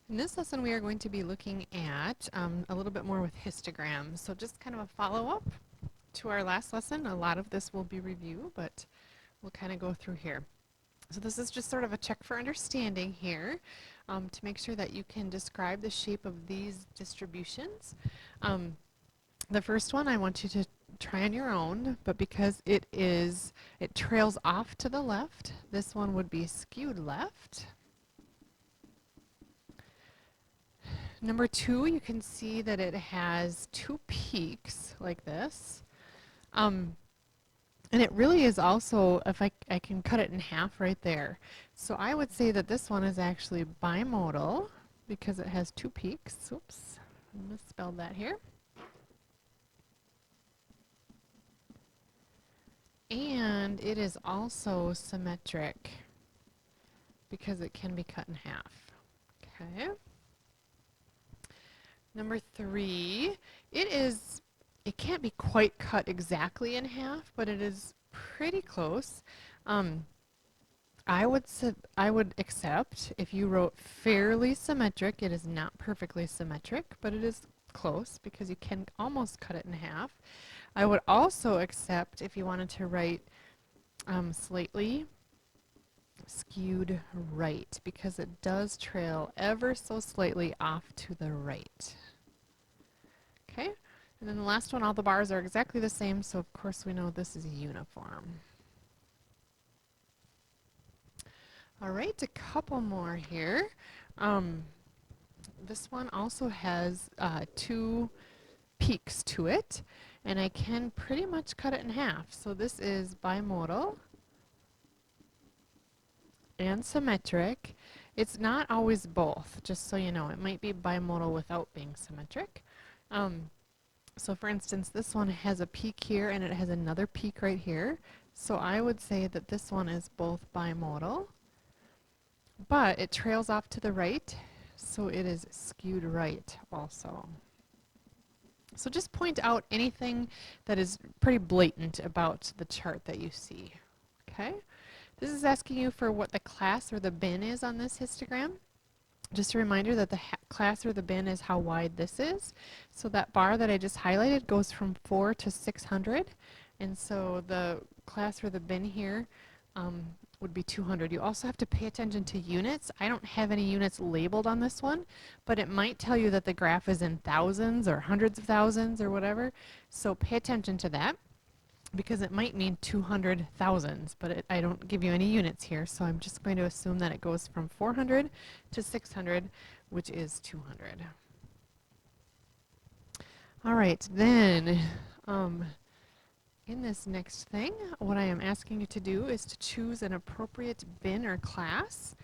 In this lesson, we are going to be looking at a little bit more with histograms. So just kind of a follow-up to our last lesson. A lot of this will be review, but we'll kind of go through here. So this is just sort of a check for understanding here to make sure that you can describe the shape of these distributions. The first one I want you to try on your own, but because it trails off to the left, this one would be skewed left. Number 2, you can see that it has 2 peaks like this. And it really is also, if I can cut it in half right there. So I would say that this one is actually bimodal because it has 2 peaks. Oops, I misspelled that here. And it is also symmetric because it can be cut in half. Okay. Number 3, it can't be quite cut exactly in half, but it is pretty close. I would accept if you wrote fairly symmetric. It is not perfectly symmetric, but it is close because you can almost cut it in half. I would also accept if you wanted to write slightly skewed right because it does trail ever so slightly off to the right. Okay, and then the last one, all the bars are exactly the same, so of course we know this is uniform. All right, a couple more here. This one also has 2 peaks to it, and I can pretty much cut it in half. So this is bimodal and symmetric. It's not always both, just so you know. It might be bimodal without being symmetric. So for instance, this one has a peak here and it has another peak right here. So I would say that this one is both bimodal, but it trails off to the right, so it is skewed right also. So just point out anything that is pretty blatant about the chart that you see. Okay? This is asking you for what the class or the bin is on this histogram. Just a reminder that the class or the bin is how wide this is. So that bar that I just highlighted goes from 4 to 600. And so the class or the bin here would be 200. You also have to pay attention to units. I don't have any units labeled on this one, but it might tell you that the graph is in thousands or hundreds of thousands or whatever. So pay attention to that, because it might mean 200 thousands, but I don't give you any units here, so I'm just going to assume that it goes from 400 to 600, which is 200. All right, then in this next thing, what I am asking you to do is to choose an appropriate bin or class,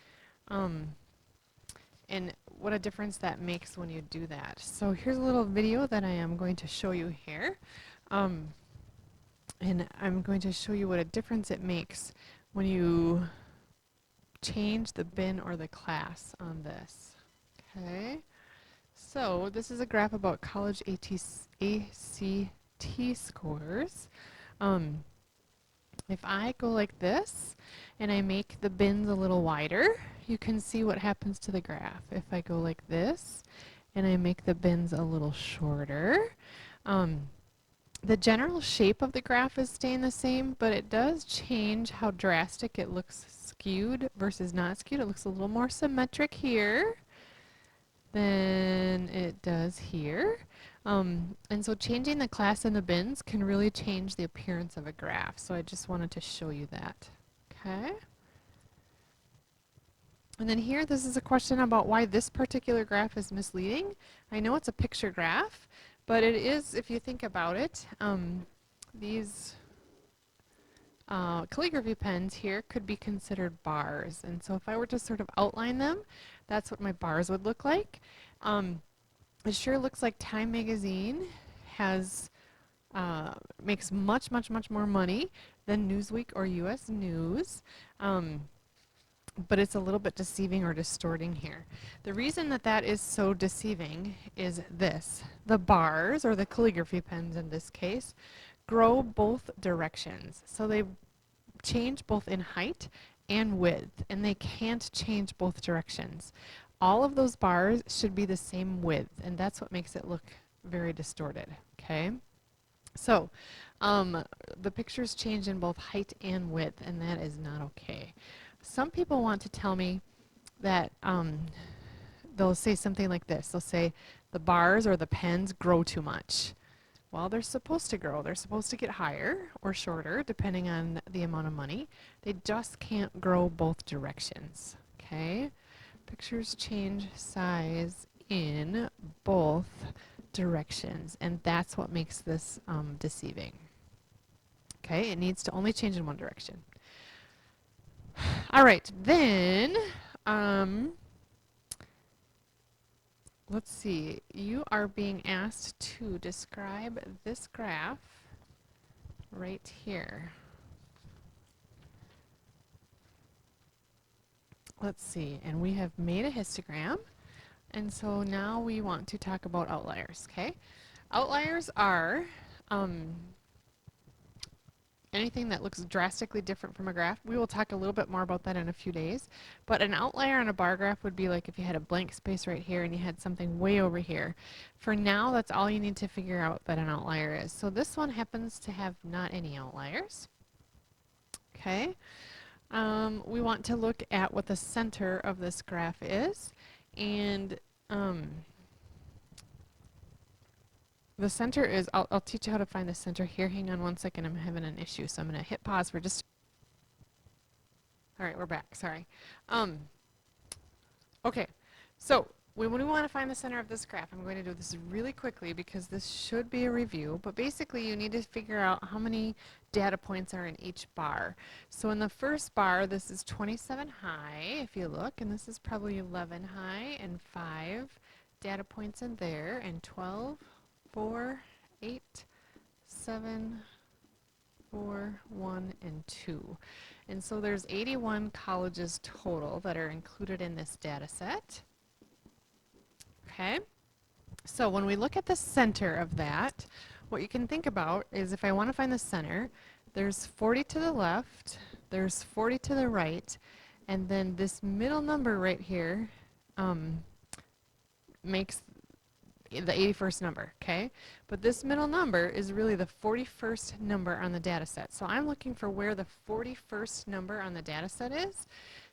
and what a difference that makes when you do that. So here's a little video that I am going to show you here. And I'm going to show you what a difference it makes when you change the bin or the class on this. Okay, so this is a graph about college ACT scores. If I go like this and I make the bins a little wider, you can see what happens to the graph. If I go like this and I make the bins a little shorter, the general shape of the graph is staying the same, but it does change how drastic it looks skewed versus not skewed. It looks a little more symmetric here than it does here. And so changing the class and the bins can really change the appearance of a graph. So I just wanted to show you that. Okay. And then here, this is a question about why this particular graph is misleading. I know it's a picture graph, but it is, if you think about it, these calligraphy pens here could be considered bars. And so if I were to sort of outline them, that's what my bars would look like. It sure looks like Time Magazine has makes much more money than Newsweek or U.S. News. But it's a little bit deceiving or distorting here. The reason that that is so deceiving is this. The bars, or the calligraphy pens in this case, grow both directions. So they change both in height and width, and they can't change both directions. all of those bars should be the same width, and that's what makes it look very distorted, okay? So, the pictures change in both height and width, and that is not okay. Some people want to tell me that they'll say something like this. They'll say the bars or the pens grow too much. Well, they're supposed to grow. They're supposed to get higher or shorter, depending on the amount of money. They just can't grow both directions, okay? Pictures change size in both directions, and that's what makes this deceiving. Okay, it needs to only change in one direction. All right, then, let's see. You are being asked to describe this graph right here. Let's see, and we have made a histogram, and so now we want to talk about outliers, okay? Outliers are anything that looks drastically different from a graph. We will talk a little bit more about that in a few days, but an outlier on a bar graph would be like if you had a blank space right here and you had something way over here. For now, that's all you need to figure out that an outlier is. So this one happens to have not any outliers. Okay. We want to look at what the center of this graph is, and the center is, I'll teach you how to find the center here. Hang on one second, I'm having an issue, so I'm going to hit pause for just, all right, we're back, sorry. Okay, so when we want to find the center of this graph, I'm going to do this really quickly because this should be a review, but basically you need to figure out how many data points are in each bar. So in the first bar, this is 27 high, if you look, and this is probably 11 high, and 5 data points in there, and 12, 4, 8, 7, 4, 1, and 2. And so there's 81 colleges total that are included in this data set. Okay, so when we look at the center of that, what you can think about is if I want to find the center, there's 40 to the left, there's 40 to the right, and then this middle number right here makes the 81st number, okay? But this middle number is really the 41st number on the data set. So I'm looking for where the 41st number on the data set is.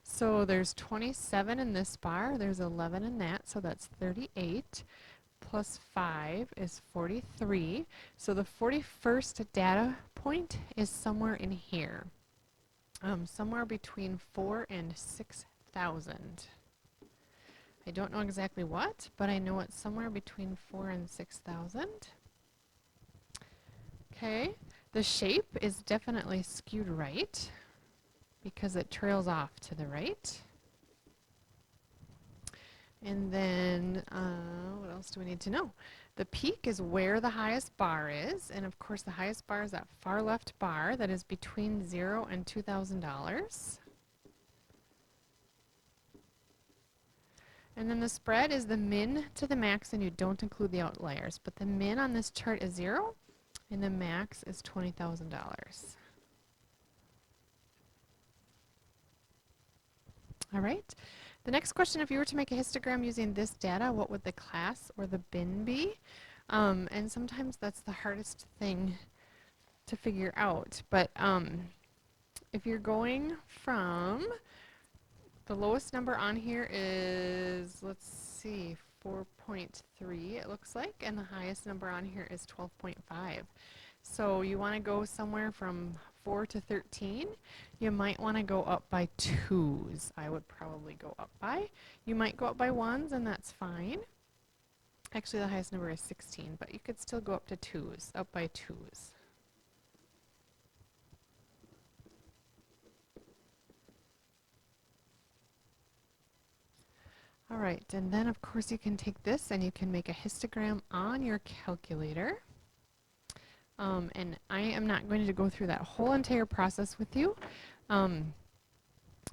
So there's 27 in this bar, there's 11 in that, so that's 38, plus 5 is 43. So the 41st data point is somewhere in here, somewhere between 4 and 6,000. I don't know exactly what, but I know it's somewhere between 4 and 6,000. Okay, the shape is definitely skewed right because it trails off to the right. And then, what else do we need to know? The peak is where the highest bar is, and of course the highest bar is that far left bar that is between $0 and $2,000. And then the spread is the min to the max, and you don't include the outliers. But the min on this chart is 0, and the max is $20,000. All right. The next question, if you were to make a histogram using this data, what would the class or the bin be? And sometimes that's the hardest thing to figure out. But if you're going from the lowest number on here is, let's see, 4.3 it looks like, and the highest number on here is 12.5. So you want to go somewhere from 4 to 13. You might want to go up by 2s. I would probably go up by. You might go up by 1s, and that's fine. Actually, the highest number is 16, but you could still go up to 2s, up by 2s. All right, and then of course you can take this and you can make a histogram on your calculator. And I am not going to go through that whole entire process with you.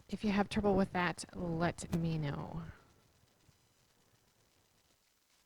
If you have trouble with that, let me know.